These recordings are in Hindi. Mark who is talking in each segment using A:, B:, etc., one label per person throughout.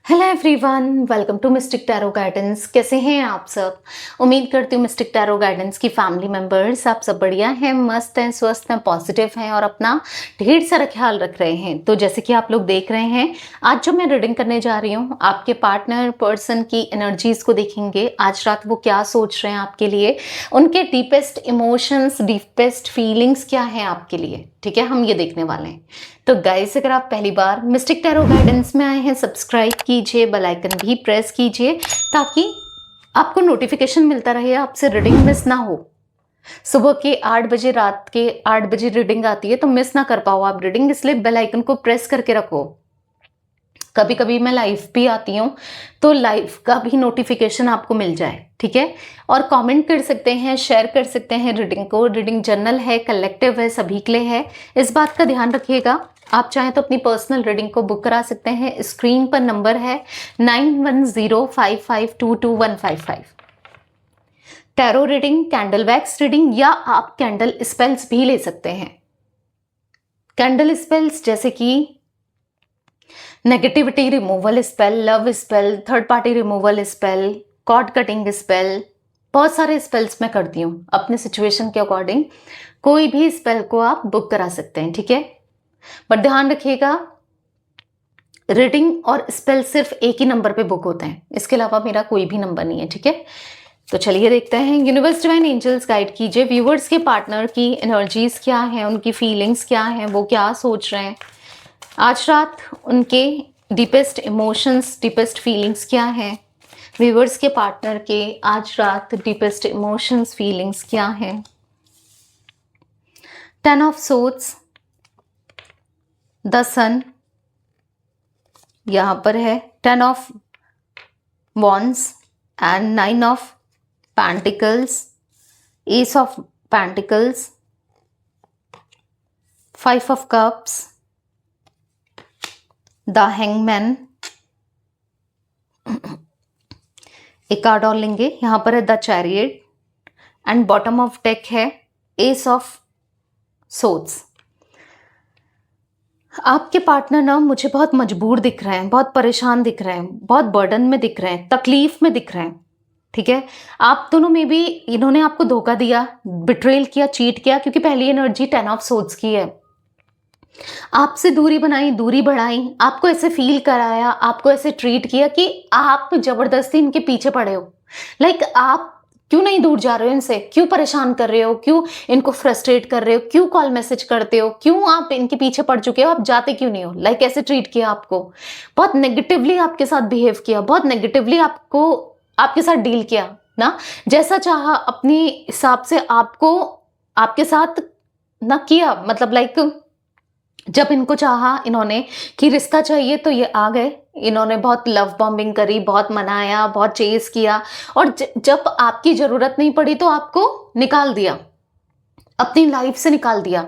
A: Hello everyone, welcome to mystic tarot guidance. कैसे हैं आप सब? उम्मीद करती हूँ मिस्टिक टैरो गाइडेंस की फैमिली मेंबर्स आप सब बढ़िया हैं, मस्त हैं, स्वस्थ हैं, पॉजिटिव हैं और अपना ढेर सारा ख्याल रख रहे हैं। तो जैसे कि आप लोग देख रहे हैं, आज जो मैं रीडिंग करने जा रही हूँ, आपके पार्टनर पर्सन की एनर्जीज को देखेंगे। आज रात वो क्या सोच रहे हैं आपके लिए, उनके डीपेस्ट इमोशंस, डीपेस्ट फीलिंग्स क्या हैं आपके लिए। ठीक है, हम ये देखने वाले हैं। तो गाइस, अगर आप पहली बार मिस्टिक टैरो गाइडेंस में आए हैं, सब्सक्राइब कीजिए, बेल आइकन भी प्रेस कीजिए ताकि आपको नोटिफिकेशन मिलता रहे, आपसे रीडिंग मिस ना हो। सुबह के 8 बजे, रात के 8 बजे रीडिंग आती है, तो मिस ना कर पाओ आप रीडिंग, इसलिए बेल आइकन को प्रेस करके रखो। कभी कभी मैं लाइव भी आती हूँ, तो लाइव का भी नोटिफिकेशन आपको मिल जाए। ठीक है, और कमेंट कर सकते हैं, शेयर कर सकते हैं रीडिंग को। रीडिंग जनरल है, कलेक्टिव है, सभी के लिए है, इस बात का ध्यान रखिएगा। आप चाहें तो अपनी पर्सनल रीडिंग को बुक करा सकते हैं। स्क्रीन पर नंबर है 9105522155। Tarot reading, candle wax reading, या आप कैंडल स्पेल्स भी ले सकते हैं। कैंडल स्पेल्स जैसे कि negativity removal spell, love spell, third party removal spell, cord cutting spell, बहुत सारे स्पेल्स मैं करती हूँ अपने सिचुएशन के अकॉर्डिंग। कोई भी स्पेल को आप बुक करा सकते हैं। ठीक है, पर ध्यान रखिएगा, रीडिंग और स्पेल सिर्फ एक ही नंबर पे बुक होते हैं, इसके अलावा मेरा कोई भी नंबर नहीं है। ठीक है, तो चलिए देखते हैं। यूनिवर्स डिवाइन एंजल्स गाइड कीजिए, व्यूवर्स के पार्टनर की एनर्जीज क्या है, उनकी फीलिंग्स क्या है, वो क्या सोच रहे हैं आज रात, उनके डीपेस्ट इमोशंस, डीपेस्ट फीलिंग्स क्या हैं। व्यूवर्स के पार्टनर के आज रात डीपेस्ट इमोशंस, फीलिंग्स क्या हैं। 10 ऑफ सोर्ड्स, द सन यहां पर है, 10 of wands and 9 of pentacles, S of pentacles, 5 of cups, the hangman. एक कार्ड और लेंगे, यहां पर है the chariot and bottom of deck है एस ऑफ सोर्ड्स। आपके पार्टनर ना मुझे बहुत मजबूर दिख रहे हैं, बहुत परेशान दिख रहे हैं, बहुत बर्डन में दिख रहे हैं, तकलीफ में दिख रहे हैं। ठीक है, आप दोनों में भी इन्होंने आपको धोखा दिया, बिट्रेल किया, चीट किया, क्योंकि पहली एनर्जी 10 ऑफ सोर्ड्स की है। आपसे दूरी बनाई, दूरी बढ़ाई, आपको ऐसे फील कराया, आपको ऐसे ट्रीट किया कि आप जबरदस्ती इनके पीछे पड़े हो। लाइक आप क्यों नहीं दूर जा रहे हो इनसे, क्यों परेशान कर रहे हो, क्यों इनको फ्रस्ट्रेट कर रहे हो, क्यों कॉल मैसेज करते हो, क्यों आप इनके पीछे पड़ चुके हो, आप जाते क्यों नहीं हो। लाइक ऐसे ट्रीट किया आपको, बहुत नेगेटिवली आपके साथ बिहेव किया, बहुत नेगेटिवली आपको आपके साथ डील किया ना, जैसा चाहा अपने हिसाब से आपको आपके साथ ना किया। मतलब लाइक जब इनको चाहा इन्होंने कि रिश्ता चाहिए, तो ये आ गए, इन्होंने बहुत लव बॉम्बिंग करी, बहुत मनाया, बहुत चेस किया, और जब आपकी जरूरत नहीं पड़ी तो आपको निकाल दिया, अपनी लाइफ से निकाल दिया।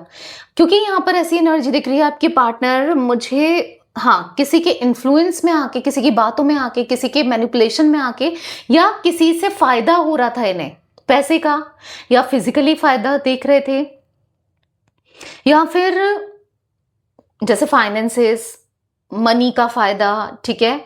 A: क्योंकि यहाँ पर ऐसी एनर्जी दिख रही है, आपके पार्टनर मुझे, हाँ, किसी के इन्फ्लुएंस में आके, किसी की बातों में आके, किसी के मैनिपुलेशन में आके, या किसी से फायदा हो रहा था इन्हें, पैसे का या फिजिकली फायदा देख रहे थे, या फिर जैसे फाइनेंसेस, मनी का फायदा। ठीक है,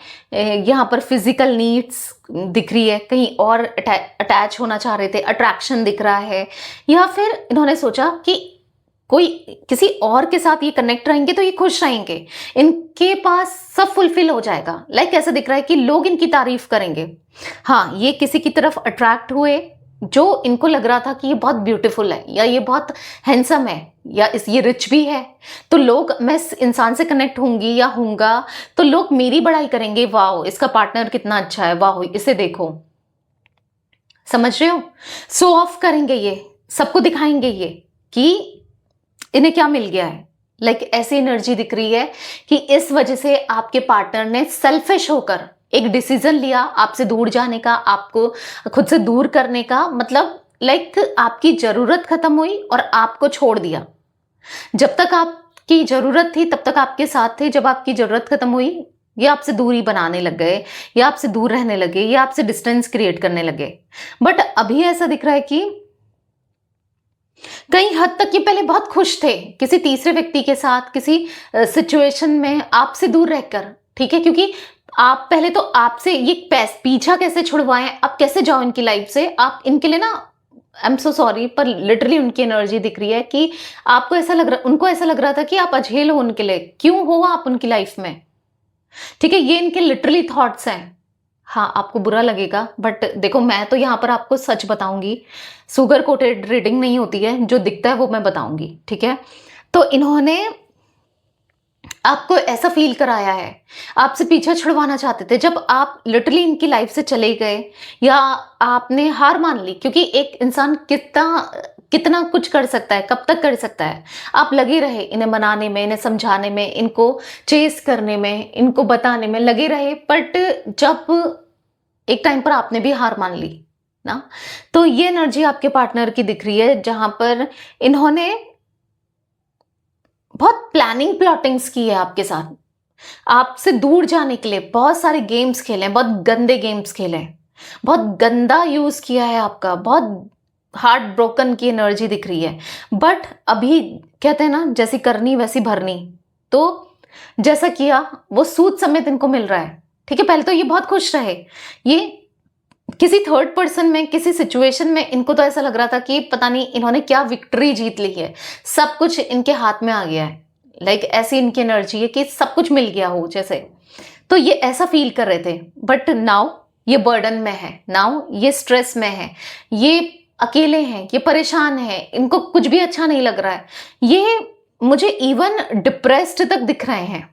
A: यहाँ पर फिजिकल नीड्स दिख रही है, कहीं और अटैच होना चाह रहे थे, अट्रैक्शन दिख रहा है, या फिर इन्होंने सोचा कि कोई किसी और के साथ ये कनेक्ट रहेंगे तो ये खुश रहेंगे, इनके पास सब फुलफिल हो जाएगा। लाइक ऐसा दिख रहा है कि लोग इनकी तारीफ करेंगे। हाँ, ये किसी की तरफ अट्रैक्ट हुए जो इनको लग रहा था कि ये बहुत ब्यूटीफुल है, या ये बहुत हैंडसम है, या ये रिच भी है, तो लोग, मैं इस इंसान से कनेक्ट होंगी या होऊंगा तो लोग मेरी बड़ाई करेंगे, वाओ इसका पार्टनर कितना अच्छा है, वाओ इसे देखो। समझ रहे हो, शो ऑफ करेंगे, ये सबको दिखाएंगे ये कि इन्हें क्या मिल गया है। लाइक ऐसी एनर्जी दिख रही है कि इस वजह से आपके पार्टनर ने सेल्फिश होकर एक डिसीजन लिया आपसे दूर जाने का, आपको खुद से दूर करने का। मतलब लाइक आपकी जरूरत खत्म हुई और आपको छोड़ दिया। जब तक आपकी जरूरत थी तब तक आपके साथ थे, जब आपकी जरूरत खत्म हुई ये आपसे दूरी बनाने लग गए, या आपसे दूर रहने लगे, या आपसे डिस्टेंस क्रिएट करने लगे। बट अभी ऐसा दिख रहा है कि कई हद तक ये पहले बहुत खुश थे किसी तीसरे व्यक्ति के साथ, किसी सिचुएशन में आपसे दूर रहकर। ठीक है, क्योंकि आप पहले तो आपसे ये पीछा कैसे छुड़वाएं, आप कैसे जाओ इनकी लाइफ से। आप इनके लिए ना, आई एम सो सॉरी, पर लिटरली उनकी एनर्जी दिख रही है कि आपको ऐसा लग रहा, उनको ऐसा लग रहा था कि आप अझेल हो उनके लिए, क्यों हो आप उनकी लाइफ में। ठीक है, ये इनके लिटरली थॉट्स हैं। हाँ, आपको बुरा लगेगा, बट देखो मैं तो यहाँ पर आपको सच बताऊंगी, सुगर कोटेड रीडिंग नहीं होती है, जो दिखता है वो मैं बताऊंगी। ठीक है, तो इन्होंने आपको ऐसा फील कराया है, आपसे पीछा छुड़वाना चाहते थे। जब आप लिटरली इनकी लाइफ से चले गए या आपने हार मान ली, क्योंकि एक इंसान कितना कितना कुछ कर सकता है, कब तक कर सकता है। आप लगे रहे इन्हें मनाने में, इन्हें समझाने में, इनको चेस करने में, इनको बताने में लगे रहे, बट जब एक टाइम पर आपने भी हार मान ली ना, तो ये एनर्जी आपके पार्टनर की दिख रही है, जहां पर इन्होंने बहुत प्लानिंग प्लॉटिंग्स की है आपके साथ, आपसे दूर जाने के लिए बहुत सारे गेम्स खेले, बहुत गंदे गेम्स खेले, बहुत गंदा यूज किया है आपका, बहुत हार्ट ब्रोकन की एनर्जी दिख रही है। बट अभी कहते हैं ना, जैसी करनी वैसी भरनी, तो जैसा किया वो सूद समेत इनको मिल रहा है। ठीक है, पहले तो ये बहुत खुश रहे, ये किसी थर्ड पर्सन में, किसी सिचुएशन में इनको तो ऐसा लग रहा था कि पता नहीं इन्होंने क्या विक्ट्री जीत ली है, सब कुछ इनके हाथ में आ गया है। लाइक ऐसी इनकी एनर्जी है कि सब कुछ मिल गया हो जैसे, तो ये ऐसा फील कर रहे थे। बट नाउ ये बर्डन में है, नाउ ये स्ट्रेस में है, ये अकेले हैं, ये परेशान है, इनको कुछ भी अच्छा नहीं लग रहा है, ये मुझे इवन डिप्रेस्ड तक दिख रहे हैं।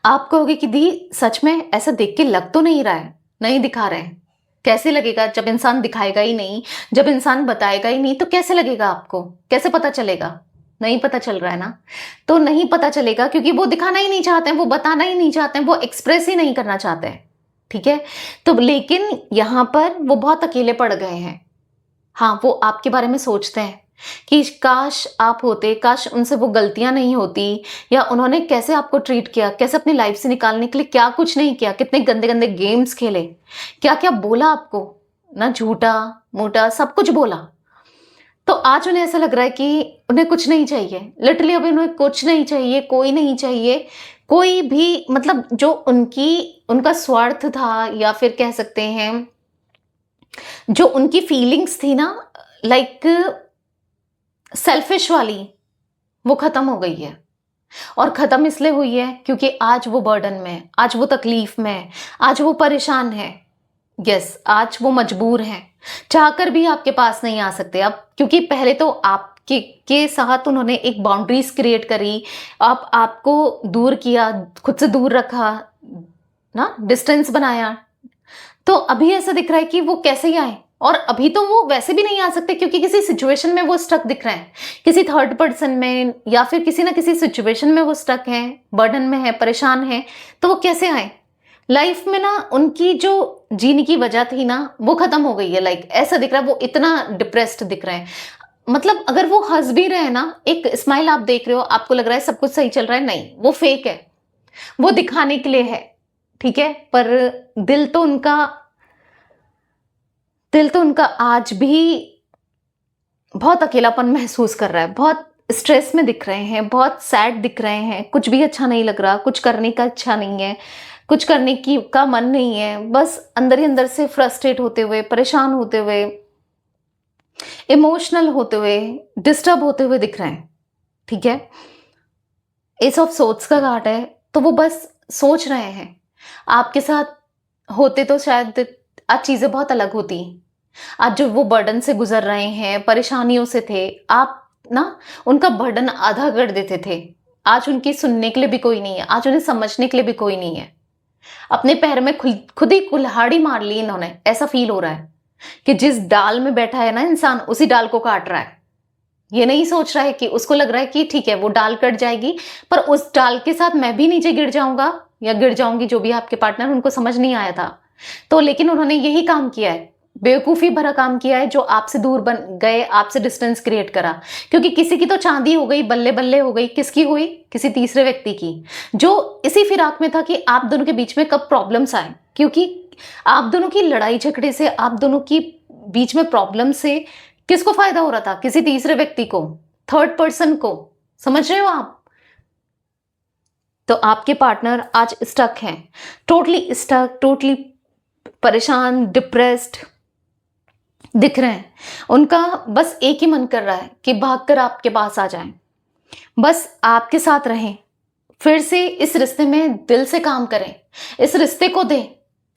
A: आप कहोगे कि दी सच में ऐसा देख के लग तो नहीं रहा है, नहीं दिखा रहे हैं। कैसे लगेगा जब इंसान दिखाएगा ही नहीं, जब इंसान बताएगा ही नहीं, तो कैसे लगेगा आपको, कैसे पता चलेगा। नहीं पता चल रहा है ना, तो नहीं पता चलेगा क्योंकि वो दिखाना ही नहीं चाहते हैं, वो बताना ही नहीं चाहते हैं, वो एक्सप्रेस ही नहीं करना चाहते हैं। ठीक है, तो लेकिन यहां पर वो बहुत अकेले पड़ गए हैं। हाँ, वो आपके बारे में सोचते हैं कि काश आप होते, काश उनसे वो गलतियां नहीं होती, या उन्होंने कैसे आपको ट्रीट किया, कैसे अपनी लाइफ से निकालने के लिए क्या कुछ नहीं किया, कितने गंदे गंदे गेम्स खेले, क्या क्या बोला आपको ना, झूठा मूठा सब कुछ बोला। तो आज उन्हें ऐसा लग रहा है कि उन्हें कुछ नहीं चाहिए, लिटरली अभी उन्हें कुछ नहीं चाहिए, कोई नहीं चाहिए, कोई भी, मतलब जो उनका स्वार्थ था, या फिर कह सकते हैं जो उनकी फीलिंग्स थी ना, लाइक सेल्फिश वाली, वो खत्म हो गई है। और खत्म इसलिए हुई है क्योंकि आज वो बर्डन में है, आज वो तकलीफ में है, आज वो परेशान है। यस, आज वो मजबूर हैं, चाहकर भी आपके पास नहीं आ सकते अब, क्योंकि पहले तो आपके के साथ उन्होंने एक बाउंड्रीज क्रिएट करी, आपको दूर किया, खुद से दूर रखा ना, डिस्टेंस बनाया। तो अभी ऐसा दिख रहा है कि वो कैसे ही आए, और अभी तो वो वैसे भी नहीं आ सकते क्योंकि किसी सिचुएशन में वो स्टक दिख रहे हैं, किसी थर्ड पर्सन में, या फिर किसी ना किसी सिचुएशन में वो स्टक हैं, बर्डन में है, परेशान है। तो वो कैसे आए, लाइफ में ना उनकी जो जीने की वजह थी ना, वो खत्म हो गई है। लाइक ऐसा दिख रहा है, वो इतना डिप्रेस्ड दिख रहे हैं। मतलब अगर वो हंस भी रहे हैं ना, एक स्माइल आप देख रहे हो, आपको लग रहा है सब कुछ सही चल रहा है, नहीं, वो फेक है, वो दिखाने के लिए है। ठीक है, पर दिल तो उनका दिल तो उनका आज भी बहुत अकेलापन महसूस कर रहा है, बहुत स्ट्रेस में दिख रहे हैं, बहुत सैड दिख रहे हैं, कुछ भी अच्छा नहीं लग रहा, कुछ करने का इच्छा नहीं है, कुछ करने की का मन नहीं है, बस अंदर ही अंदर से फ्रस्ट्रेट होते हुए, परेशान होते हुए, इमोशनल होते हुए, डिस्टर्ब होते हुए दिख रहे हैं। ठीक है, एस ऑफ सोर्ड्स का कार्ड है, तो वो बस सोच रहे हैं आपके साथ होते तो शायद आज चीजें बहुत अलग होती। आज जो वो बर्डन से गुजर रहे हैं, परेशानियों से थे, आप ना उनका बर्डन आधा कर देते थे। आज उनकी सुनने के लिए भी कोई नहीं है, आज उन्हें समझने के लिए भी कोई नहीं है। अपने पैर में खुद ही कुल्हाड़ी मार ली इन्होंने, ऐसा फील हो रहा है कि जिस डाल में बैठा है ना इंसान, उसी डाल को काट रहा है। ये नहीं सोच रहा है कि, उसको लग रहा है कि ठीक है वो डाल कट जाएगी, पर उस डाल के साथ मैं भी नीचे गिर जाऊंगा या गिर जाऊंगी, जो भी आपके पार्टनर, उनको समझ नहीं आया था। तो लेकिन उन्होंने यही काम किया है, बेवकूफी भरा काम किया है, जो आपसे दूर बन गए, आपसे डिस्टेंस क्रिएट करा। क्योंकि किसी की तो चांदी हो गई, बल्ले बल्ले हो गई, किसकी हुई, किसी तीसरे व्यक्ति की, जो इसी फिराक में था कि आप दोनों के बीच में कब प्रॉब्लम्स आए। क्योंकि आप दोनों की लड़ाई झगड़े से, आप दोनों की बीच में प्रॉब्लम से किसको फायदा हो रहा था, किसी तीसरे व्यक्ति को, थर्ड पर्सन को। समझ रहे हो आप, तो आपके पार्टनर आज स्टक हैं, टोटली स्टक, टोटली परेशान, डिप्रेस्ड दिख रहे हैं। उनका बस एक ही मन कर रहा है कि भागकर आपके पास आ जाएं, बस आपके साथ रहें, फिर से इस रिश्ते में दिल से काम करें, इस रिश्ते को दें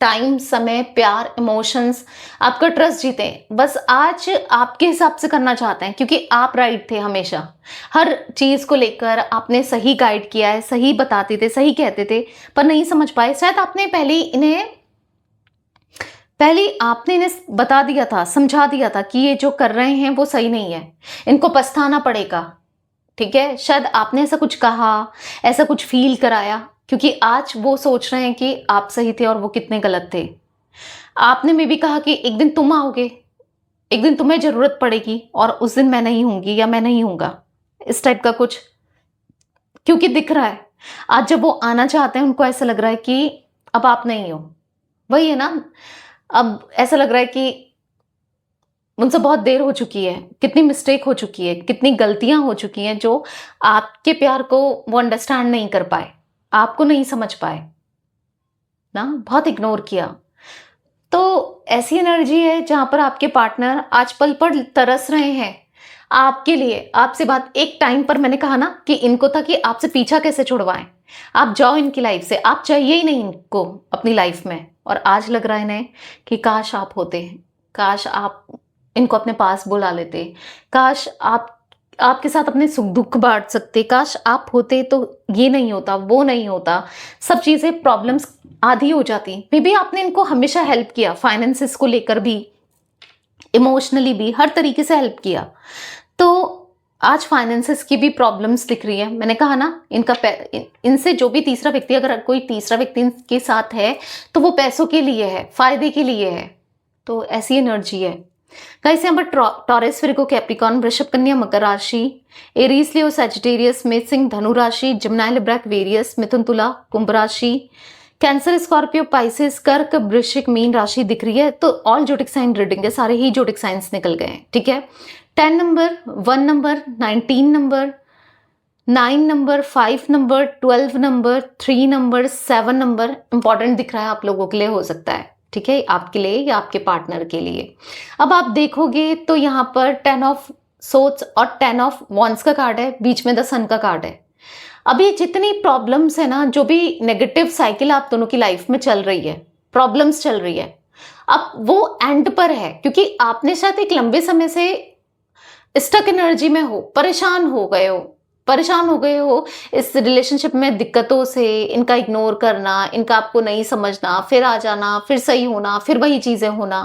A: टाइम, समय, प्यार, इमोशंस, आपका ट्रस्ट जीतें। बस आज आपके हिसाब से करना चाहते हैं क्योंकि आप राइट थे हमेशा, हर चीज को लेकर आपने सही गाइड किया है, सही बताते थे, सही कहते थे, पर नहीं समझ पाए। शायद आपने पहले आपने इन्हें बता दिया था, समझा दिया था कि ये जो कर रहे हैं वो सही नहीं है, इनको पछताना पड़ेगा। ठीक है, शायद आपने ऐसा कुछ कहा, ऐसा कुछ फील कराया, क्योंकि आज वो सोच रहे हैं कि आप सही थे और वो कितने गलत थे। आपने में भी कहा कि एक दिन तुम आओगे, एक दिन तुम्हें जरूरत पड़ेगी और उस दिन मैं नहीं हूंगी या मैं नहीं हूंगा, इस टाइप का कुछ, क्योंकि दिख रहा है आज जब वो आना चाहते हैं उनको ऐसा लग रहा है कि अब आप नहीं हो। वही है ना, अब ऐसा लग रहा है कि उनसे बहुत देर हो चुकी है, कितनी मिस्टेक हो चुकी है, कितनी गलतियां हो चुकी हैं जो आपके प्यार को वो अंडरस्टैंड नहीं कर पाए, आपको नहीं समझ पाए ना, बहुत इग्नोर किया। तो ऐसी एनर्जी है जहां पर आपके पार्टनर आज पल पल तरस रहे हैं आपके लिए, आपसे बात। एक टाइम पर मैंने कहा ना कि इनको था कि आपसे पीछा कैसे छुड़वाएं, आप जाओ इनकी लाइफ से, आप चाहिए ही नहीं इनको अपनी लाइफ में। और आज लग रहा है इन्हें कि काश आप होते, काश आप इनको अपने पास बुला लेते, काश आप आपके साथ अपने सुख दुख बांट सकते, काश आप होते तो ये नहीं होता, वो नहीं होता, सब चीज़ें, प्रॉब्लम्स आधी हो जाती। मे बी आपने इनको हमेशा हेल्प किया, फाइनेंसेस को लेकर भी, इमोशनली भी, हर तरीके से हेल्प किया। तो आज फाइनेंसेस की भी प्रॉब्लम्स दिख रही है। मैंने कहा ना, इनसे जो भी तीसरा व्यक्ति, अगर कोई तीसरा व्यक्ति इनके साथ है तो वो पैसों के लिए है, फायदे के लिए है। तो ऐसी एनर्जी है गाइस। यहाँ पर टॉरस, विर्गो, कैप्रिकॉर्न, वृषभ, कन्या, मकर राशि, एरीज, लियो, सैजिटेरियस, मेष, सिंह, धनु राशि, जमनाई, लिब्रा, एक्वेरियस, मिथुन, तुला, कुंभ राशि, कैंसर, स्कॉर्पियो, पाइसेस, कर्क, वृश्चिक, मीन राशि दिख रही है। तो ऑल जोडिक साइन रीडिंग है, सारे ही जोडिक साइंस निकल गए हैं। ठीक है, 10 number, 1 number, 19 number, 9 number, 5 number, 12 number, 3 number, 7 number important दिख रहा है आप लोगों के लिए, हो सकता है। ठीक है, आपके लिए या आपके पार्टनर के लिए। अब आप देखोगे तो यहाँ पर 10 ऑफ सोर्ड्स और 10 ऑफ वॉन्ड्स का कार्ड है, बीच में द सन का कार्ड है। अभी जितनी प्रॉब्लम्स है ना, जो भी नेगेटिव साइकिल आप दोनों की लाइफ में चल रही है, प्रॉब्लम्स चल रही है, अब वो एंड पर है, क्योंकि आपने शायद एक लंबे समय से स्टक एनर्जी में हो, परेशान हो गए हो इस रिलेशनशिप में, दिक्कतों से, इनका इग्नोर करना, इनका आपको नहीं समझना, फिर आ जाना, फिर सही होना, फिर वही चीजें होना।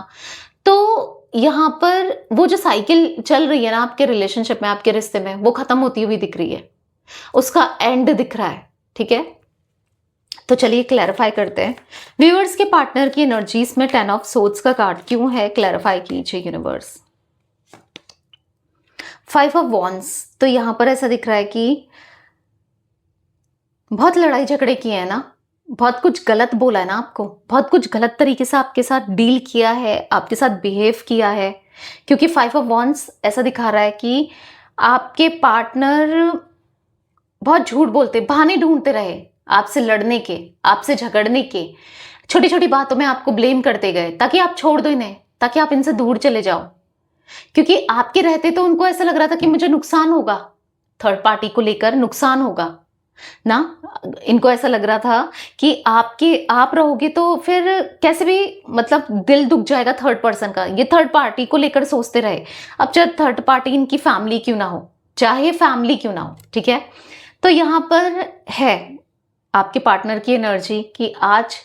A: तो यहाँ पर वो जो साइकिल चल रही है ना आपके रिलेशनशिप में, आपके रिश्ते में, वो खत्म होती हुई दिख रही है, उसका एंड दिख रहा है। ठीक है, तो चलिए क्लैरिफाई करते हैं व्यूअर्स के पार्टनर की एनर्जीज में 10 ऑफ सोर्ड्स का कार्ड क्यों है, क्लैरिफाई कीजिए यूनिवर्स। 5 ऑफ वॉन्ड्स, तो यहां पर ऐसा दिख रहा है कि बहुत लड़ाई झगड़े किए हैं ना, बहुत कुछ गलत बोला है ना आपको, बहुत कुछ गलत तरीके से आपके साथ डील किया है, आपके साथ बिहेव किया है। क्योंकि 5 ऑफ वॉन्ड्स ऐसा दिखा रहा है कि आपके पार्टनर बहुत झूठ बोलते, बहाने ढूंढते रहे आपसे लड़ने के, आपसे झगड़ने के, छोटी छोटी बातों में आपको ब्लेम करते गए ताकि आप छोड़ दो इन्हें, ताकि आप इनसे दूर चले जाओ। क्योंकि आपके रहते तो उनको ऐसा लग रहा था कि मुझे नुकसान होगा, थर्ड पार्टी को लेकर नुकसान होगा ना, इनको ऐसा लग रहा था कि आप रहोगे तो फिर कैसे भी, मतलब दिल दुख जाएगा थर्ड पर्सन का, ये थर्ड पार्टी को लेकर सोचते रहे। अब चाहे थर्ड पार्टी इनकी फैमिली क्यों ना हो, चाहे फैमिली क्यों ना हो, ठीक है। तो यहाँ पर है आपके पार्टनर की एनर्जी कि आज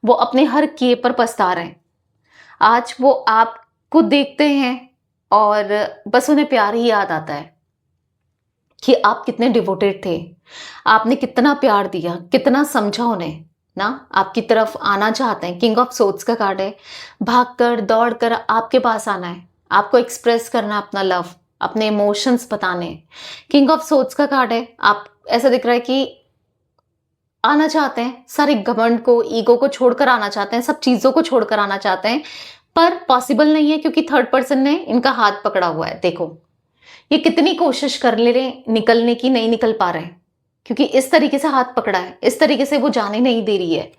A: वो अपने हर किए पर पछता रहे हैं, आज वो आपको देखते हैं और बस उन्हें प्यार ही याद आता है कि आप कितने डिवोटेड थे, आपने कितना प्यार दिया, कितना समझा उन्हें ना, आपकी तरफ आना चाहते हैं। किंग ऑफ सोर्ड्स का कार्ड है, भागकर दौड़कर आपके पास आना है, आपको एक्सप्रेस करना अपना लव, अपने इमोशंस बताने। किंग ऑफ सोर्ड्स का कार्ड है, आप ऐसा दिख रहा है कि आना चाहते हैं, सारे घमंड को, ईगो को छोड़कर आना चाहते हैं, सब चीजों को छोड़कर आना चाहते हैं, पर पॉसिबल नहीं है क्योंकि थर्ड पर्सन ने इनका हाथ पकड़ा हुआ है। देखो ये कितनी कोशिश कर ले रहे, निकलने की, नहीं निकल पा रहे हैं क्योंकि इस तरीके से हाथ पकड़ा है, इस तरीके से वो जाने नहीं दे रही है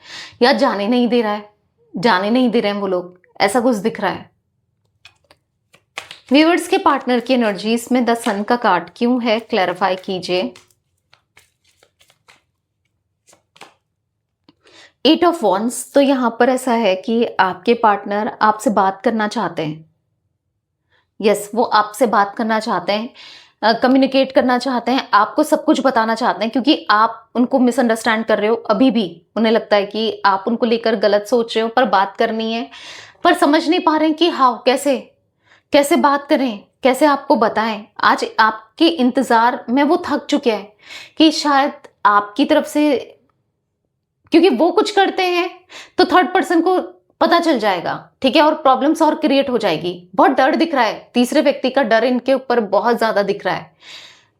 A: या जाने नहीं दे रहा है, जाने नहीं दे रहे हैं वो लोग, ऐसा कुछ दिख रहा है। व्यूअर्स के पार्टनर की एनर्जीज में द सन का कार्ड क्यों है, क्लैरिफाई कीजिए। 8 ऑफ वॉन्ड्स, तो यहां पर ऐसा है कि आपके पार्टनर आपसे बात करना चाहते हैं। यस, वो आपसे बात करना चाहते हैं, कम्युनिकेट करना चाहते हैं, आपको सब कुछ बताना चाहते हैं, क्योंकि आप उनको मिसअंडरस्टैंड कर रहे हो। अभी भी उन्हें लगता है कि आप उनको लेकर गलत सोच रहे हो, पर बात करनी है, पर समझ नहीं पा रहे हैं कि हाउ, कैसे कैसे बात करें, कैसे आपको बताएं। आज आपके इंतजार में वो थक चुके हैं कि शायद आपकी तरफ से, क्योंकि वो कुछ करते हैं तो थर्ड पर्सन को पता चल जाएगा, ठीक है, और प्रॉब्लम्स और क्रिएट हो जाएगी। बहुत डर दिख रहा है, तीसरे व्यक्ति का डर इनके ऊपर बहुत ज्यादा दिख रहा है।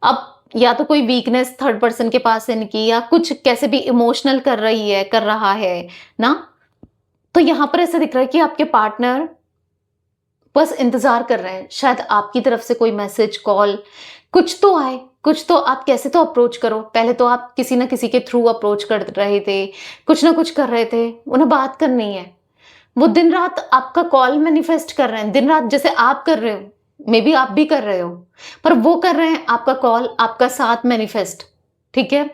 A: अब या तो कोई वीकनेस थर्ड पर्सन के पास है इनकी, या कुछ कैसे भी इमोशनल कर रहा है ना। तो यहां पर ऐसा दिख रहा है कि आपके पार्टनर बस इंतजार कर रहे हैं, शायद आपकी तरफ से कोई मैसेज, कॉल, कुछ तो आए, कुछ तो। आप कैसे तो अप्रोच करो, पहले तो आप किसी ना किसी के थ्रू अप्रोच कर रहे थे, कुछ ना कुछ कर रहे थे, उन्हें बात करनी है। वो दिन रात आपका कॉल मैनिफेस्ट कर रहे हैं, दिन रात जैसे आप कर रहे हो, मे बी आप भी कर रहे हो, पर वो कर रहे हैं आपका कॉल, आपका साथ मैनिफेस्ट, ठीक है।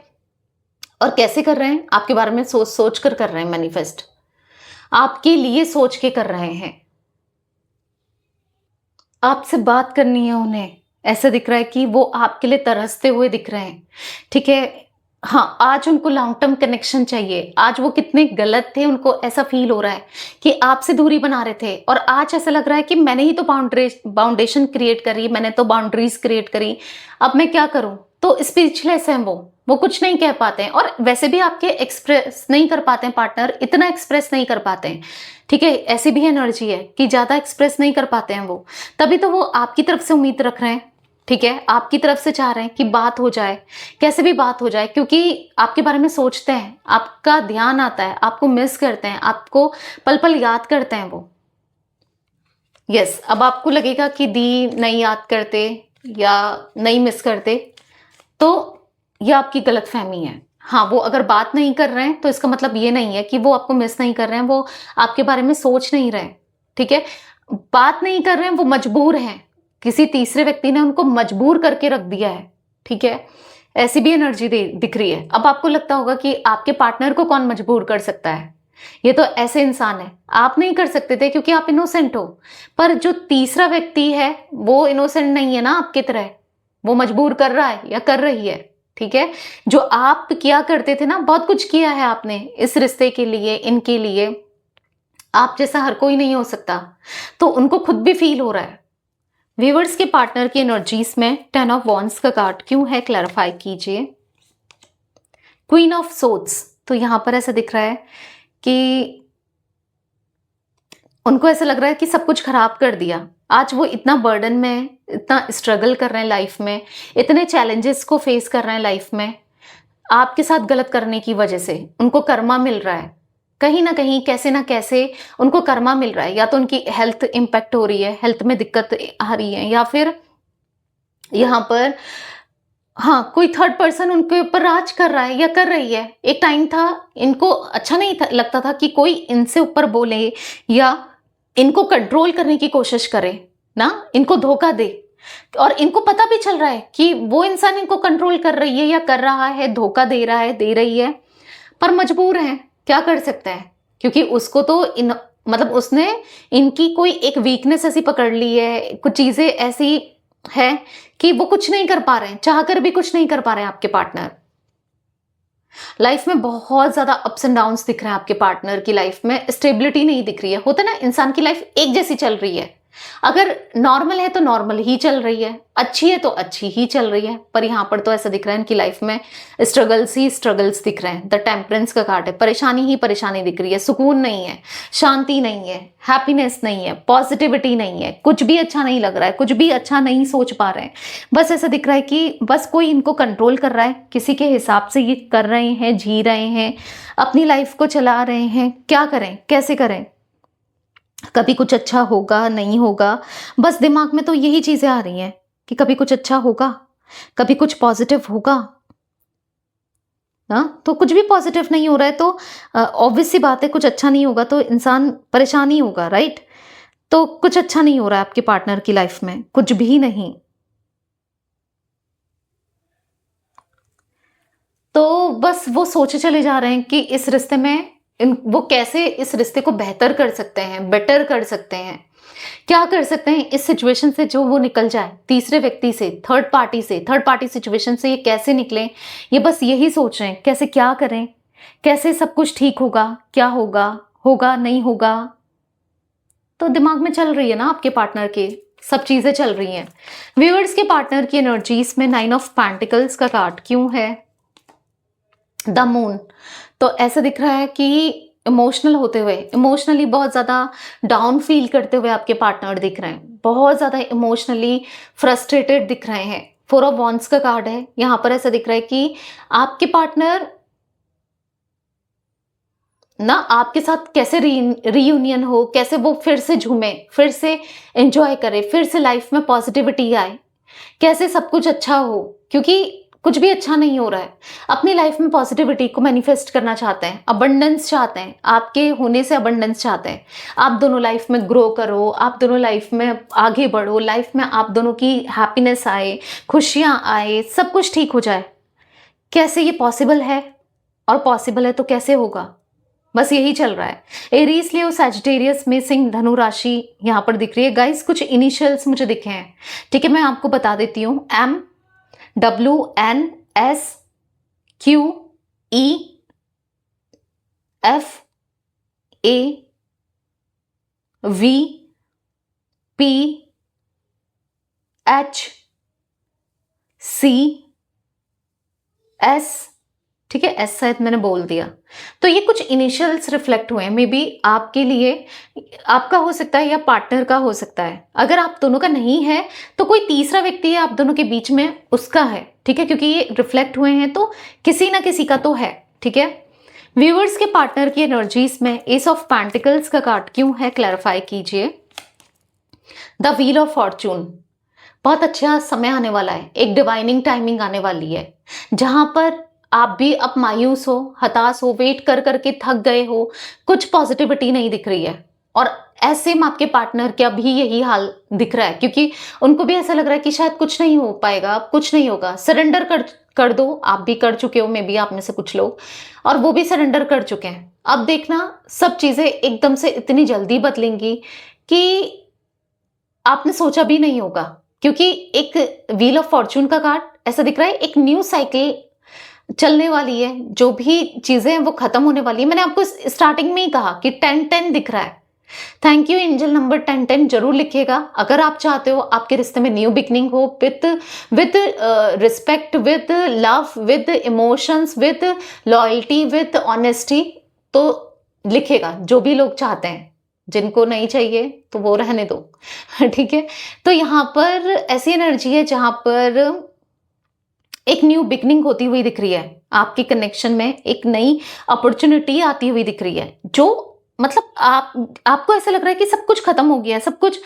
A: और कैसे कर रहे हैं, आपके बारे में सोच सोच कर रहे हैं मैनिफेस्ट, आपके लिए सोच के कर रहे हैं। आपसे बात करनी है उन्हें, ऐसा दिख रहा है कि वो आपके लिए तरसते हुए दिख रहे हैं, ठीक है। हाँ, आज उनको लॉन्ग टर्म कनेक्शन चाहिए। आज वो कितने गलत थे, उनको ऐसा फील हो रहा है कि आपसे दूरी बना रहे थे, और आज ऐसा लग रहा है कि मैंने ही तो बाउंडेशन क्रिएट करी, मैंने तो बाउंड्रीज क्रिएट करी, अब मैं क्या करूं। तो स्पीचलेस हैं वो कुछ नहीं कह पाते हैं, और वैसे भी आपके एक्सप्रेस नहीं कर पाते हैं पार्टनर, इतना एक्सप्रेस नहीं कर पाते हैं, ठीक है। ऐसी भी एनर्जी है कि ज्यादा एक्सप्रेस नहीं कर पाते हैं वो, तभी तो वो आपकी तरफ से उम्मीद रख रहे हैं, ठीक है। आपकी तरफ से चाह रहे हैं कि बात हो जाए, कैसे भी बात हो जाए, क्योंकि आपके बारे में सोचते हैं, आपका ध्यान आता है, आपको मिस करते हैं, आपको पल पल याद करते हैं वो। यस, अब आपको लगेगा कि दी नहीं याद करते या नहीं मिस करते, तो यह आपकी गलतफहमी है। हाँ, वो अगर बात नहीं कर रहे हैं तो इसका मतलब ये नहीं है कि वो आपको मिस नहीं कर रहे हैं, वो आपके बारे में सोच नहीं रहे, ठीक है। बात नहीं कर रहे हैं, वो मजबूर हैं, किसी तीसरे व्यक्ति ने उनको मजबूर करके रख दिया है, ठीक है। ऐसी भी एनर्जी दिख रही है। अब आपको लगता होगा कि आपके पार्टनर को कौन मजबूर कर सकता है, ये तो ऐसे इंसान है, आप नहीं कर सकते थे क्योंकि आप इनोसेंट हो। पर जो तीसरा व्यक्ति है वो इनोसेंट नहीं है ना आपकी तरह, वो मजबूर कर रहा है या कर रही है, ठीक है। जो आप किया करते थे ना, बहुत कुछ किया है आपने इस रिश्ते के लिए, इनके लिए, आप जैसा हर कोई नहीं हो सकता, तो उनको खुद भी फील हो रहा है। व्यूअर्स के पार्टनर की एनर्जीज में 10 ऑफ वॉन्ड्स का कार्ड क्यों है, क्लैरिफाई कीजिए। क्वीन ऑफ सोर्ड्स, तो यहां पर ऐसा दिख रहा है कि उनको ऐसा लग रहा है कि सब कुछ खराब कर दिया। आज वो इतना बर्डन में, इतना स्ट्रगल कर रहे हैं लाइफ में, इतने चैलेंजेस को फेस कर रहे हैं लाइफ में, आपके साथ गलत करने की वजह से उनको कर्मा मिल रहा है, कहीं ना कहीं, कैसे ना कैसे उनको कर्मा मिल रहा है। या तो उनकी हेल्थ इंपैक्ट हो रही है, हेल्थ में दिक्कत आ रही है, या फिर यहाँ पर हाँ, कोई थर्ड पर्सन उनके ऊपर राज कर रहा है या कर रही है। एक टाइम था इनको अच्छा नहीं लगता था कि कोई इनसे ऊपर बोले या इनको कंट्रोल करने की कोशिश करे ना, इनको धोखा दे, और इनको पता भी चल रहा है कि वो इंसान इनको कंट्रोल कर रही है या कर रहा है, धोखा दे रहा है, दे रही है, पर मजबूर हैं, क्या कर सकते हैं, क्योंकि उसको तो मतलब उसने इनकी कोई एक वीकनेस ऐसी पकड़ ली है, कुछ चीजें ऐसी है कि वो कुछ नहीं कर पा रहे हैं, चाहकर भी कुछ नहीं कर पा रहे हैं। आपके पार्टनर लाइफ में बहुत ज्यादा अप्स एंड डाउन्स दिख रहे हैं, आपके पार्टनर की लाइफ में स्टेबिलिटी नहीं दिख रही है। होता ना, इंसान की लाइफ एक जैसी चल रही है, अगर नॉर्मल है तो नॉर्मल ही चल रही है, अच्छी है तो अच्छी ही चल रही है, पर यहाँ पर तो ऐसा दिख रहा है इनकी लाइफ में स्ट्रगल्स ही स्ट्रगल्स दिख रहे हैं। द टेम्परेंस का कार्ड है, परेशानी ही परेशानी दिख रही है, सुकून नहीं है, शांति नहीं है, हैप्पीनेस नहीं है, पॉजिटिविटी नहीं है, कुछ भी अच्छा नहीं लग रहा है, कुछ भी अच्छा नहीं सोच पा रहे हैं। बस ऐसा दिख रहा है कि बस कोई इनको कंट्रोल कर रहा है, किसी के हिसाब से ये कर रहे हैं, जी रहे हैं, अपनी लाइफ को चला रहे हैं। क्या करें, कैसे करें, कभी कुछ अच्छा होगा, नहीं होगा, बस दिमाग में तो यही चीजें आ रही हैं कि कभी कुछ अच्छा होगा, कभी कुछ पॉजिटिव होगा, ना, तो कुछ भी पॉजिटिव नहीं हो रहा है तो ऑब्वियस सी बात है कुछ अच्छा नहीं होगा तो इंसान परेशान ही होगा, राइट? तो कुछ अच्छा नहीं हो रहा है आपके पार्टनर की लाइफ में, कुछ भी नहीं। तो बस वो सोचे चले जा रहे हैं कि इस रिश्ते में वो कैसे इस रिश्ते को बेहतर कर सकते हैं, बेटर कर सकते हैं, क्या कर सकते हैं इस सिचुएशन से जो वो निकल जाए, तीसरे व्यक्ति से, थर्ड पार्टी सिचुएशन से ये कैसे निकले, ये बस यही सोच रहे हैं कैसे क्या करें, कैसे सब कुछ ठीक होगा, क्या होगा, होगा नहीं होगा। तो दिमाग में चल रही है ना आपके पार्टनर के, सब चीजें चल रही हैं। व्यूअर्स के पार्टनर की एनर्जीज में 9 ऑफ पेंटिकल्स का कार्ड क्यों है, द मून। तो ऐसा दिख रहा है कि इमोशनल होते हुए, इमोशनली बहुत ज़्यादा डाउन फील करते हुए आपके पार्टनर दिख रहे हैं, बहुत ज़्यादा इमोशनली फ्रस्ट्रेटेड दिख रहे हैं। 4 ऑफ वॉन्ड्स का कार्ड है यहाँ पर। ऐसा दिख रहा है कि आपके पार्टनर ना आपके साथ कैसे रीयूनियन हो, कैसे वो फिर से झूमे, फिर से एंजॉय करे, फिर से लाइफ में पॉजिटिविटी आए, कैसे सब कुछ अच्छा हो, क्योंकि कुछ भी अच्छा नहीं हो रहा है। अपनी लाइफ में पॉजिटिविटी को मैनिफेस्ट करना चाहते हैं, अबंडेंस चाहते हैं, आपके होने से अबंडेंस चाहते हैं। आप दोनों लाइफ में ग्रो करो, आप दोनों लाइफ में आगे बढ़ो, लाइफ में आप दोनों की हैप्पीनेस आए, खुशियां आए, सब कुछ ठीक हो जाए। कैसे ये पॉसिबल है, और पॉसिबल है तो कैसे होगा, बस यही चल रहा है। एरीज, लियो, सैजिटेरियस में सिंह, धनु राशि यहाँ पर दिख रही है। गाइस कुछ इनिशियल्स मुझे दिखे हैं, ठीक है, मैं आपको बता देती हूँ। MWNSQEFAVPHCS, ठीक है, एस शायद मैंने बोल दिया। तो ये कुछ इनिशियल्स रिफ्लेक्ट हुए हैं, मे बी आपके लिए, आपका हो सकता है या पार्टनर का हो सकता है। अगर आप दोनों का नहीं है तो कोई तीसरा व्यक्ति है आप दोनों के बीच में, उसका है, ठीक है, क्योंकि ये रिफ्लेक्ट हुए हैं तो किसी ना किसी का तो है, ठीक है। व्यूअर्स के पार्टनर की एनर्जीज में एस ऑफ पेंटिकल्स का कार्ड क्यों है, क्लैरिफाई कीजिए। द व्हील ऑफ फॉर्चून, बहुत अच्छा समय आने वाला है, एक डिवाइनिंग टाइमिंग आने वाली है, जहां पर आप भी अब मायूस हो, हताश हो, वेट कर करके थक गए हो, कुछ पॉजिटिविटी नहीं दिख रही है। और ऐसे में आपके पार्टनर का भी यही हाल दिख रहा है, क्योंकि उनको भी ऐसा लग रहा है कि शायद कुछ नहीं हो पाएगा, अब कुछ नहीं होगा, सरेंडर कर दो। आप भी कर चुके हो, मे बी आप में से कुछ लोग, और वो भी सरेंडर कर चुके हैं। अब देखना सब चीजें एकदम से इतनी जल्दी बदलेंगी कि आपने सोचा भी नहीं होगा, क्योंकि एक व्हील ऑफ फॉर्चून का कार्ड ऐसा दिख रहा है, एक न्यू साइकिल चलने वाली है, जो भी चीजें हैं वो खत्म होने वाली है। मैंने आपको स्टार्टिंग में ही कहा कि 10-10 दिख रहा है। थैंक यू एंजल नंबर 10-10 जरूर लिखिएगा अगर आप चाहते हो आपके रिश्ते में न्यू बिगनिंग हो, with respect, with love, with emotions, with loyalty, with honesty, तो लिखेगा जो भी लोग चाहते हैं। जिनको नहीं चाहिए तो वो रहने दो ठीक है। तो यहाँ पर ऐसी एनर्जी है जहां पर एक न्यू बिगनिंग होती हुई दिख रही है, आपके कनेक्शन में एक नई अपॉर्चुनिटी आती हुई दिख रही है, जो मतलब आपको ऐसा लग रहा है कि सब कुछ खत्म हो गया, सब कुछ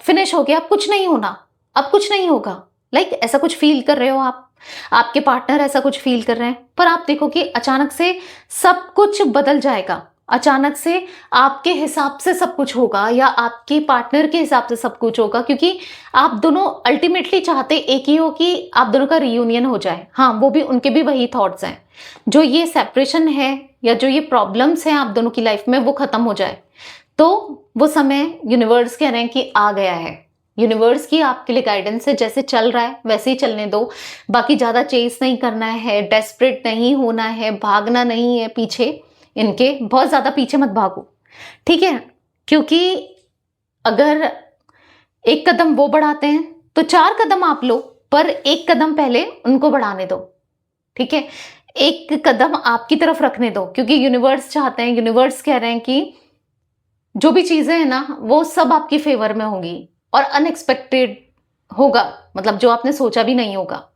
A: फिनिश हो गया, अब कुछ नहीं होना, अब कुछ नहीं होगा, लाइक ऐसा कुछ फील कर रहे हो आप, आपके पार्टनर ऐसा कुछ फील कर रहे हैं। पर आप देखो कि अचानक से सब कुछ बदल जाएगा, अचानक से आपके हिसाब से सब कुछ होगा, या आपके पार्टनर के हिसाब से सब कुछ होगा, क्योंकि आप दोनों अल्टीमेटली चाहते एक ही हो कि आप दोनों का रियूनियन हो जाए। हाँ, वो भी, उनके भी वही थॉट्स हैं, जो ये सेपरेशन है या जो ये प्रॉब्लम्स हैं आप दोनों की लाइफ में वो खत्म हो जाए। तो वो समय यूनिवर्स कह रहे हैं कि आ गया है, यूनिवर्स की आपके लिए गाइडेंस है, जैसे चल रहा है वैसे ही चलने दो, बाकी ज्यादा चेस नहीं करना है, डेस्परेट नहीं होना है, भागना नहीं है पीछे, इनके बहुत ज्यादा पीछे मत भागो, ठीक है, क्योंकि अगर एक कदम वो बढ़ाते हैं तो 4 कदम आप लो, पर एक कदम पहले उनको बढ़ाने दो, ठीक है, एक कदम आपकी तरफ रखने दो, क्योंकि यूनिवर्स चाहते हैं, यूनिवर्स कह रहे हैं कि जो भी चीजें हैं ना वो सब आपकी फेवर में होंगी और अनएक्सपेक्टेड होगा, मतलब जो आपने सोचा भी नहीं होगा।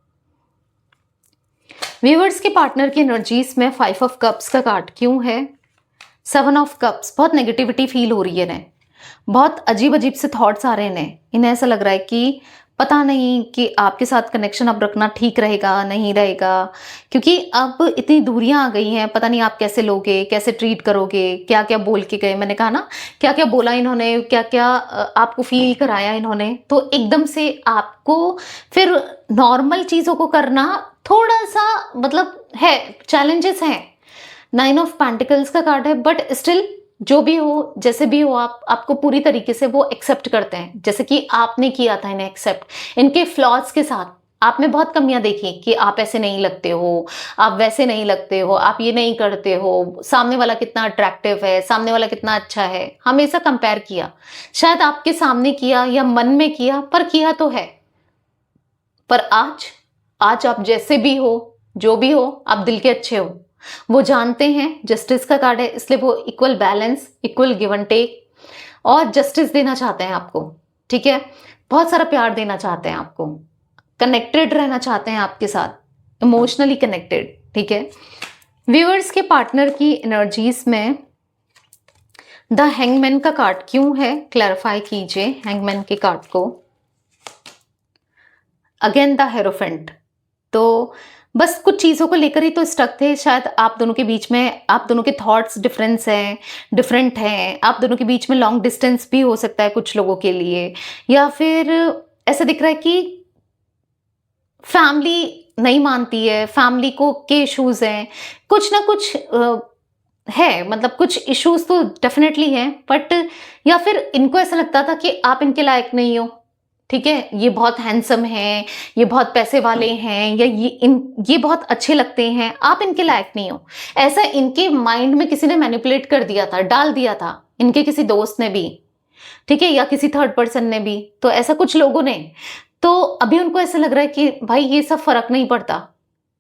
A: व्यूअर्स के पार्टनर की एनर्जीज में 5 ऑफ कप्स का कार्ड क्यों है, 7 ऑफ कप्स, बहुत नेगेटिविटी फील हो रही है इन्हें, बहुत अजीब अजीब से थॉट्स आ रहे हैं इन्हें ऐसा लग रहा है कि पता नहीं कि आपके साथ कनेक्शन अब रखना ठीक रहेगा, नहीं रहेगा, क्योंकि अब इतनी दूरियां आ गई हैं, पता नहीं आप कैसे लोगे, कैसे ट्रीट करोगे, क्या क्या बोल के गए, मैंने कहा ना क्या क्या बोला इन्होंने, क्या क्या आपको फील कराया इन्होंने, तो एकदम से आपको फिर नॉर्मल चीजों को करना थोड़ा सा मतलब है, चैलेंजेस हैं। 9 ऑफ पेंटिकल्स का कार्ड है, बट स्टिल जो भी हो, जैसे भी हो, आप आपको पूरी तरीके से वो एक्सेप्ट करते हैं, जैसे कि आपने किया था इन्हें एक्सेप्ट। इनके फ्लॉज के साथ आपने बहुत कमियां देखी कि आप ऐसे नहीं लगते हो, आप वैसे नहीं लगते हो, आप ये नहीं करते हो, सामने वाला कितना अट्रैक्टिव है, सामने वाला कितना अच्छा है, हमेशा कंपेयर किया, शायद आपके सामने किया या मन में किया, पर किया तो है। पर आज आज आप जैसे भी हो, जो भी हो, आप दिल के अच्छे हो, वो जानते हैं। जस्टिस का कार्ड है, इसलिए वो equal balance, equal give and take और जस्टिस देना चाहते हैं आपको, ठीक है। बहुत सारा प्यार देना चाहते हैं आपको, कनेक्टेड रहना चाहते हैं आपके साथ, इमोशनली कनेक्टेड, ठीक है। व्यूअर्स के पार्टनर की एनर्जीज में द हैंगमैन का कार्ड क्यों है, क्लैरिफाई कीजिए हैंगमैन के कार्ड को। अगेन द हेरोफेंट, तो बस कुछ चीज़ों को लेकर ही तो स्टक थे, शायद आप दोनों के बीच में, आप दोनों के थॉट्स डिफरेंट हैं, आप दोनों के बीच में लॉन्ग डिस्टेंस भी हो सकता है कुछ लोगों के लिए, या फिर ऐसा दिख रहा है कि फैमिली नहीं मानती है, फैमिली को के इश्यूज हैं, कुछ ना कुछ है, मतलब कुछ इश्यूज तो डेफिनेटली हैं, बट या फिर इनको ऐसा लगता था कि आप इनके लायक नहीं हो, ठीक है, ये बहुत हैंडसम हैं, ये बहुत पैसे वाले हैं, या ये बहुत अच्छे लगते हैं, आप इनके लायक नहीं हो, ऐसा इनके माइंड में किसी ने मैनिपुलेट कर दिया था, डाल दिया था, इनके किसी दोस्त ने भी, ठीक है, या किसी थर्ड पर्सन ने भी, तो ऐसा कुछ लोगों ने। तो अभी उनको ऐसा लग रहा है कि भाई ये सब फर्क नहीं पड़ता,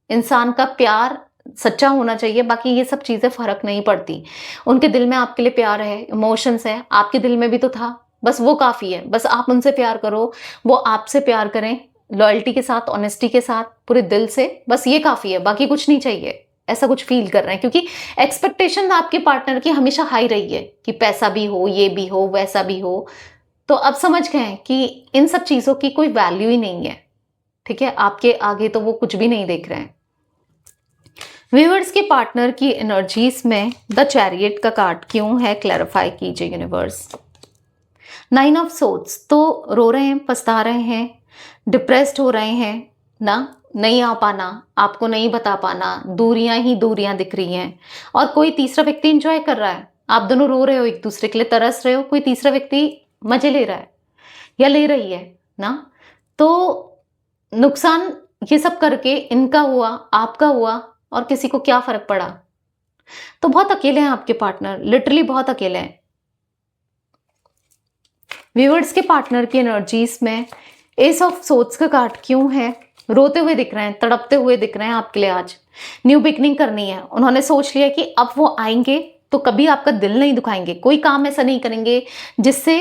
A: इंसान का प्यार सच्चा होना चाहिए, बाकी ये सब चीजें फर्क नहीं पड़ती। उनके दिल में आपके लिए प्यार है, इमोशंस है, आपके दिल में भी तो था, बस वो काफी है, बस आप उनसे प्यार करो, वो आपसे प्यार करें, लॉयल्टी के साथ, ऑनेस्टी के साथ, पूरे दिल से, बस ये काफी है, बाकी कुछ नहीं चाहिए, ऐसा कुछ फील कर रहे हैं। क्योंकि एक्सपेक्टेशन आपके पार्टनर की हमेशा हाई रही है कि पैसा भी हो, ये भी हो, वैसा भी हो, तो अब समझ गए हैं कि इन सब चीजों की कोई वैल्यू ही नहीं है, ठीक है, आपके आगे तो वो कुछ भी नहीं देख रहे हैं। व्यूअर्स के पार्टनर की एनर्जीज में द चैरियट का कार्ड क्यों है, क्लैरिफाई कीजिए यूनिवर्स। 9 ऑफ सोर्ड्स, तो रो रहे हैं, पछता रहे हैं, डिप्रेस्ड हो रहे हैं ना, नहीं आ पाना, आपको नहीं बता पाना, दूरियां ही दूरियां दिख रही हैं, और कोई तीसरा व्यक्ति एंजॉय कर रहा है, आप दोनों रो रहे हो, एक दूसरे के लिए तरस रहे हो, कोई तीसरा व्यक्ति मजे ले रहा है या ले रही है ना। तो नुकसान ये सब करके इनका हुआ, आपका हुआ, और किसी को क्या फर्क पड़ा। तो बहुत अकेले हैं आपके पार्टनर, लिटरली बहुत अकेले हैं। व्यूअर्स के पार्टनर की एनर्जीज में एस ऑफ सोर्ड्स का कार्ड क्यों है, रोते हुए दिख रहे हैं, तड़पते हुए दिख रहे हैं आपके लिए। आज न्यू बिगनिंग करनी है, उन्होंने सोच लिया कि अब वो आएंगे तो कभी आपका दिल नहीं दुखाएंगे, कोई काम ऐसा नहीं करेंगे जिससे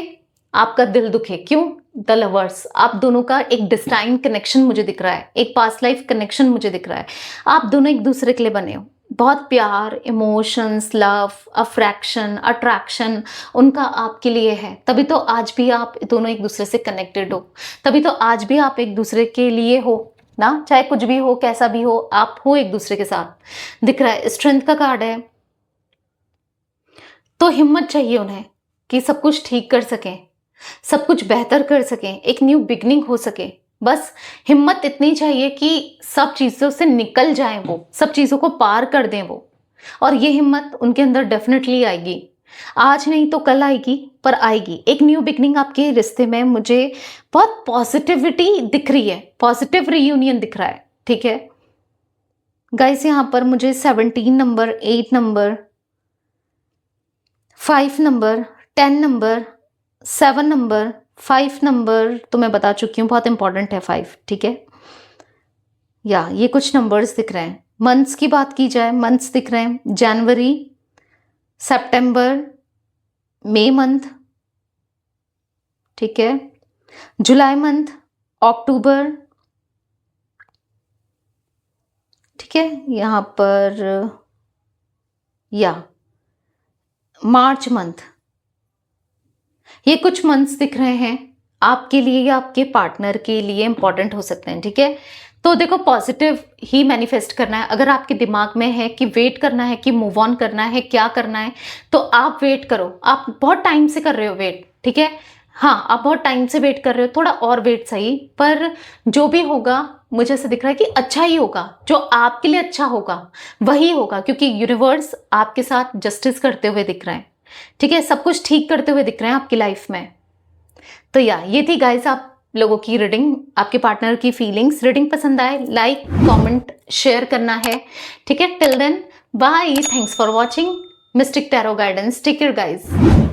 A: आपका दिल दुखे। क्यों? द लवर्स, आप दोनों का एक डिस्टाइन कनेक्शन मुझे दिख रहा है, एक पास्ट लाइफ कनेक्शन मुझे दिख रहा है, आप दोनों एक दूसरे के लिए बने हो, बहुत प्यार, इमोशंस, लव, अफ्रैक्शन, अट्रैक्शन उनका आपके लिए है, तभी तो आज भी आप दोनों एक दूसरे से कनेक्टेड हो, तभी तो आज भी आप एक दूसरे के लिए हो ना, चाहे कुछ भी हो, कैसा भी हो, आप हो एक दूसरे के साथ। दिख रहा है स्ट्रेंथ का कार्ड है, तो हिम्मत चाहिए उन्हें कि सब कुछ ठीक कर सकें, सब कुछ बेहतर कर सकें, एक न्यू बिगनिंग हो सके। बस हिम्मत इतनी चाहिए कि सब चीजों से निकल जाएं, वो सब चीजों को पार कर दें वो, और ये हिम्मत उनके अंदर डेफिनेटली आएगी, आज नहीं तो कल आएगी, पर आएगी। एक न्यू बिगनिंग आपके रिश्ते में मुझे बहुत पॉजिटिविटी दिख रही है, पॉजिटिव रियूनियन दिख रहा है, ठीक है गाइस। यहाँ पर मुझे 17 number, 8 number, 5 number, 10 number, 7 number, 5 number तो मैं बता चुकी हूँ, बहुत इंपॉर्टेंट है 5, ठीक है। या ये कुछ नंबर्स दिख रहे हैं। मंथ्स की बात की जाए, मंथ्स दिख रहे हैं, जनवरी, सितंबर, मई मंथ, ठीक है, जुलाई मंथ, अक्टूबर, ठीक है, यहाँ पर या मार्च मंथ, ये कुछ मंथ्स दिख रहे हैं आपके लिए या आपके पार्टनर के लिए इंपॉर्टेंट हो सकते हैं, ठीक है। तो देखो पॉजिटिव ही मैनिफेस्ट करना है। अगर आपके दिमाग में है कि वेट करना है, कि मूव ऑन करना है, क्या करना है, तो आप वेट करो। आप बहुत टाइम से कर रहे हो वेट, ठीक है। हाँ, आप बहुत टाइम से वेट कर रहे हो, थोड़ा और वेट सही, पर जो भी होगा मुझे ऐसा दिख रहा है कि अच्छा ही होगा। जो आपके लिए अच्छा होगा वही होगा, क्योंकि यूनिवर्स आपके साथ जस्टिस करते हुए दिख रहा है, ठीक है। सब कुछ ठीक करते हुए दिख रहे हैं आपकी लाइफ में। तो ये थी गाइस आप लोगों की रीडिंग, आपके पार्टनर की फीलिंग्स। रीडिंग पसंद आए लाइक कमेंट शेयर करना है, ठीक है। Till then bye, thanks for watching mystic tarot guidance, take care guys.